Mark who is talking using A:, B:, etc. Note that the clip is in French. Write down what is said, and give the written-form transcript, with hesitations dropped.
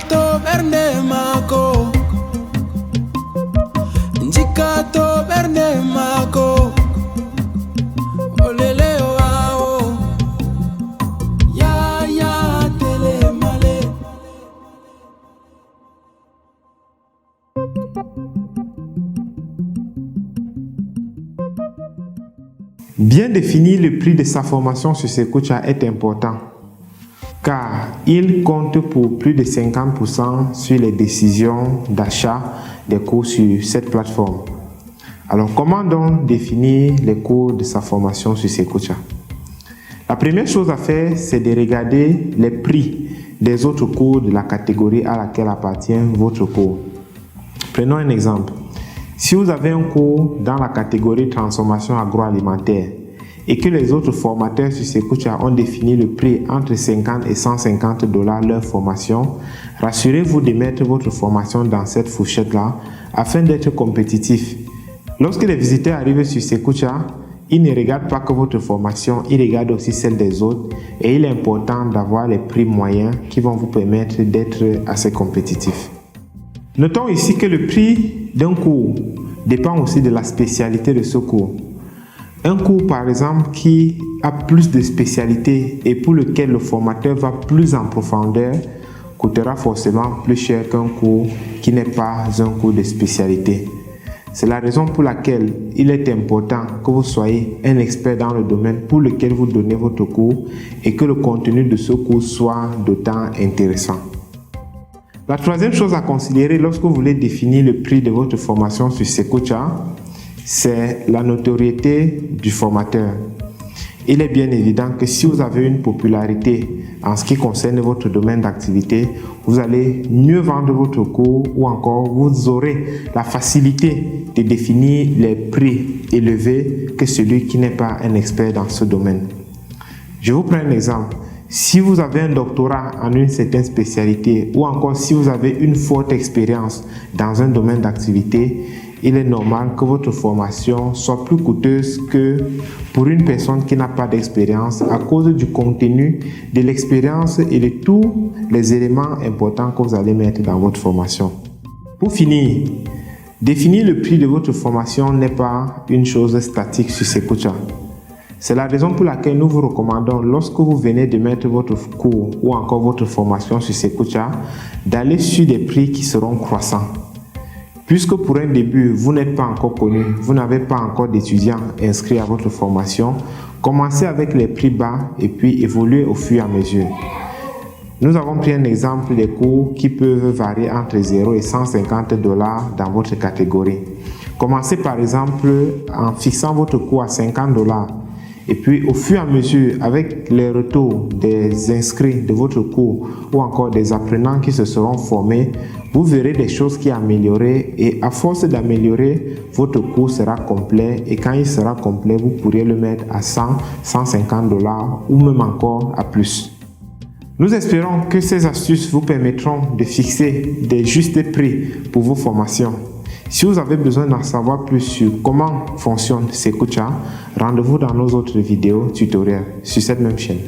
A: Njikato berne mako, njikato berne mako, olele wao, ya tele male.
B: Bien définir le prix de sa formation sur Secocha est important, car il compte pour plus de 50% sur les décisions d'achat des cours sur cette plateforme. Alors, comment donc définir les cours de sa formation sur Secocha? La première chose à faire, c'est de regarder les prix des autres cours de la catégorie à laquelle appartient votre cours. Prenons un exemple. Si vous avez un cours dans la catégorie transformation agroalimentaire et que les autres formateurs sur Secocha ont défini le prix entre 50 et 150 $ leur formation, rassurez-vous de mettre votre formation dans cette fourchette-là afin d'être compétitif. Lorsque les visiteurs arrivent sur Secocha, ils ne regardent pas que votre formation, ils regardent aussi celle des autres et il est important d'avoir les prix moyens qui vont vous permettre d'être assez compétitif. Notons ici que le prix d'un cours dépend aussi de la spécialité de ce cours. Un cours par exemple qui a plus de spécialités et pour lequel le formateur va plus en profondeur coûtera forcément plus cher qu'un cours qui n'est pas un cours de spécialité. C'est la raison pour laquelle il est important que vous soyez un expert dans le domaine pour lequel vous donnez votre cours et que le contenu de ce cours soit d'autant intéressant. La troisième chose à considérer lorsque vous voulez définir le prix de votre formation sur Secocha, c'est la notoriété du formateur. Il est bien évident que si vous avez une popularité en ce qui concerne votre domaine d'activité, vous allez mieux vendre votre cours ou encore vous aurez la facilité de définir les prix élevés que celui qui n'est pas un expert dans ce domaine. Je vous prends un exemple. Si vous avez un doctorat en une certaine spécialité ou encore si vous avez une forte expérience dans un domaine d'activité, il est normal que votre formation soit plus coûteuse que pour une personne qui n'a pas d'expérience à cause du contenu, de l'expérience et de tous les éléments importants que vous allez mettre dans votre formation. Pour finir, définir le prix de votre formation n'est pas une chose statique sur Secocha. C'est la raison pour laquelle nous vous recommandons, lorsque vous venez de mettre votre cours ou encore votre formation sur Secocha, d'aller sur des prix qui seront croissants. Puisque pour un début, vous n'êtes pas encore connu, vous n'avez pas encore d'étudiants inscrits à votre formation, commencez avec les prix bas et puis évoluez au fur et à mesure. Nous avons pris un exemple des cours qui peuvent varier entre 0 et 150 $ dans votre catégorie. Commencez par exemple en fixant votre cours à 50 $. Et puis au fur et à mesure, avec les retours des inscrits de votre cours ou encore des apprenants qui se seront formés, vous verrez des choses qui améliorent et à force d'améliorer, votre cours sera complet et quand il sera complet, vous pourrez le mettre à 100, 150 $ ou même encore à plus. Nous espérons que ces astuces vous permettront de fixer des justes prix pour vos formations. Si vous avez besoin d'en savoir plus sur comment fonctionne Secocha, rendez-vous dans nos autres vidéos tutoriels sur cette même chaîne.